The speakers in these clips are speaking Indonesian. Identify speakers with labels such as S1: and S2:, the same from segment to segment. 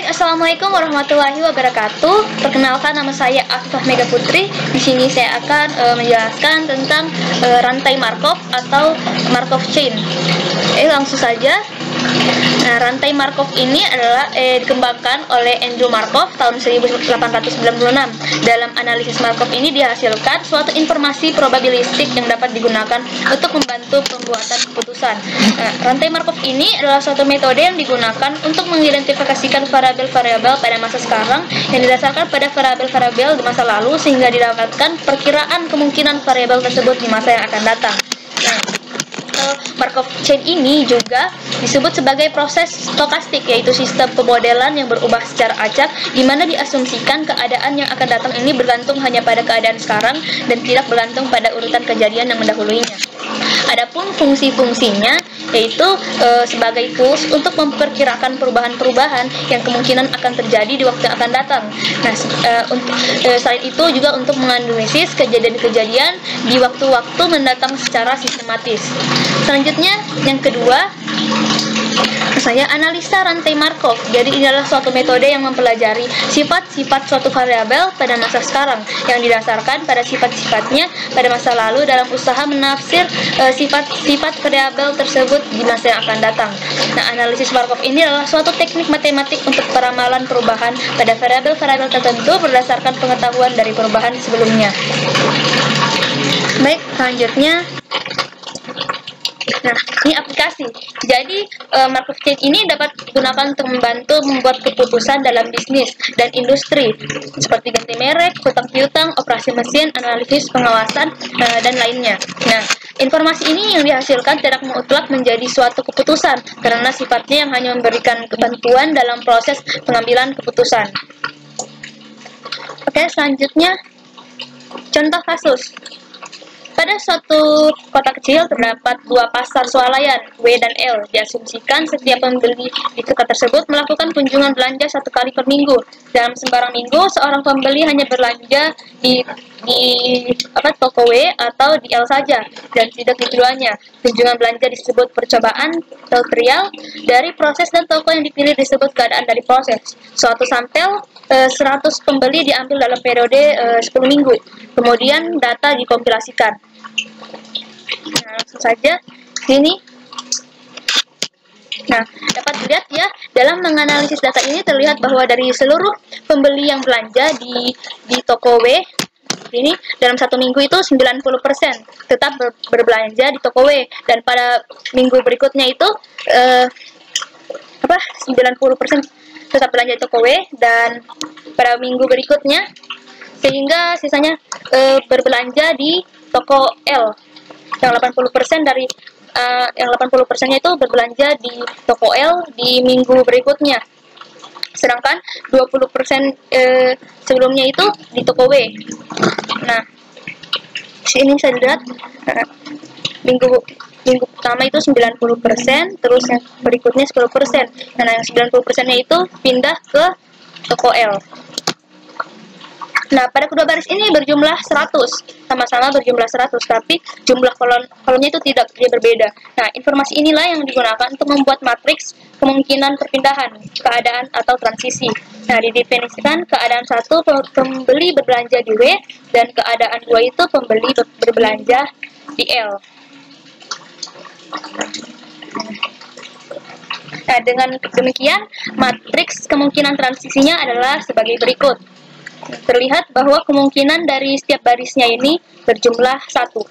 S1: Baik, assalamualaikum warahmatullahi wabarakatuh. Perkenalkan, nama saya Afifah Mega Putri. Di sini saya akan menjelaskan tentang rantai Markov atau Markov chain. Langsung saja. Nah, rantai Markov ini adalah dikembangkan oleh Andrew Markov tahun 1896. Dalam analisis Markov ini dihasilkan suatu informasi probabilistik yang dapat digunakan untuk membantu pembuatan keputusan. Nah, rantai Markov ini adalah suatu metode yang digunakan untuk mengidentifikasikan variabel-variabel pada masa sekarang yang didasarkan pada variabel-variabel di masa lalu sehingga didapatkan perkiraan kemungkinan variabel tersebut di masa yang akan datang. Nah, Markov chain ini juga disebut sebagai proses stokastik, yaitu sistem pemodelan yang berubah secara acak di mana diasumsikan keadaan yang akan datang ini bergantung hanya pada keadaan sekarang dan tidak bergantung pada urutan kejadian yang mendahuluinya. Adapun fungsi-fungsinya yaitu sebagai tools untuk memperkirakan perubahan-perubahan yang kemungkinan akan terjadi di waktu yang akan datang. Nah, selain itu juga untuk menganalisis kejadian-kejadian di waktu-waktu mendatang secara sistematis. Selanjutnya, yang kedua, saya analisa rantai Markov. Jadi ini adalah suatu metode yang mempelajari sifat-sifat suatu variabel pada masa sekarang yang didasarkan pada sifat-sifatnya pada masa lalu dalam usaha menafsir sifat-sifat variabel tersebut di masa yang akan datang. Nah, analisis Markov ini adalah suatu teknik matematik untuk peramalan perubahan pada variabel-variabel tertentu berdasarkan pengetahuan dari perubahan sebelumnya. Baik, selanjutnya. Nah, ini aplikasi. Jadi, Markov chain ini dapat digunakan untuk membantu membuat keputusan dalam bisnis dan industri, seperti ganti merek, hutang piutang, operasi mesin, analisis, pengawasan, dan lainnya. Nah, informasi ini yang dihasilkan tidak mutlak menjadi suatu keputusan, karena sifatnya yang hanya memberikan bantuan dalam proses pengambilan keputusan. Oke, selanjutnya, contoh kasus. Pada suatu kota kecil terdapat dua pasar swalayan, W dan L. Diasumsikan setiap pembeli di kota tersebut melakukan kunjungan belanja 1 kali per minggu. Dalam sembarang minggu, seorang pembeli hanya berlanja di toko W atau di L saja, dan tidak di keduanya. Kunjungan belanja disebut percobaan atau trial dari proses, dan toko yang dipilih disebut keadaan dari proses. Suatu sampel 100 pembeli diambil dalam periode 10 minggu. Kemudian data dikompilasikan. Nah, langsung saja sini. Nah, dapat dilihat ya, dalam menganalisis data ini terlihat bahwa dari seluruh pembeli yang belanja di toko W ini dalam 1 minggu itu 90% tetap berbelanja di toko W, dan pada minggu berikutnya itu 90% tetap belanja di toko W, dan pada minggu berikutnya sehingga sisanya berbelanja di toko L. Yang 80% dari yang 80%-nya itu berbelanja di toko L di minggu berikutnya. Sedangkan 20% sebelumnya itu di toko W. Nah, sini saya lihat minggu pertama itu 90%, terus yang berikutnya 10%. Nah, yang 90%-nya itu pindah ke toko L. Nah, pada kedua baris ini berjumlah 100, sama-sama berjumlah 100, tapi jumlah kolomnya itu tidak, dia berbeda. Nah, informasi inilah yang digunakan untuk membuat matriks kemungkinan perpindahan, keadaan atau transisi. Nah, didefinisikan keadaan 1 pembeli berbelanja di W, dan keadaan 2 itu pembeli berbelanja di L. Nah, dengan demikian, matriks kemungkinan transisinya adalah sebagai berikut. Terlihat bahwa kemungkinan dari setiap barisnya ini berjumlah 1.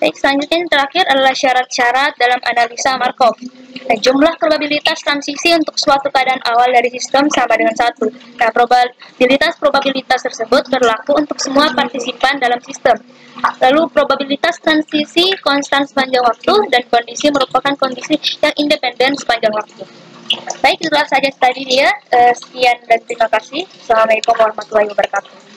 S1: Baik, selanjutnya yang terakhir adalah syarat-syarat dalam analisa Markov. Nah, jumlah probabilitas transisi untuk suatu keadaan awal dari sistem sama dengan 1. Nah, probabilitas tersebut berlaku untuk semua partisipan dalam sistem. Lalu probabilitas transisi konstan sepanjang waktu, dan kondisi merupakan kondisi yang independen sepanjang waktu. Baik, itulah saja tadi dia. Sekian dan terima kasih. Assalamualaikum warahmatullahi wabarakatuh.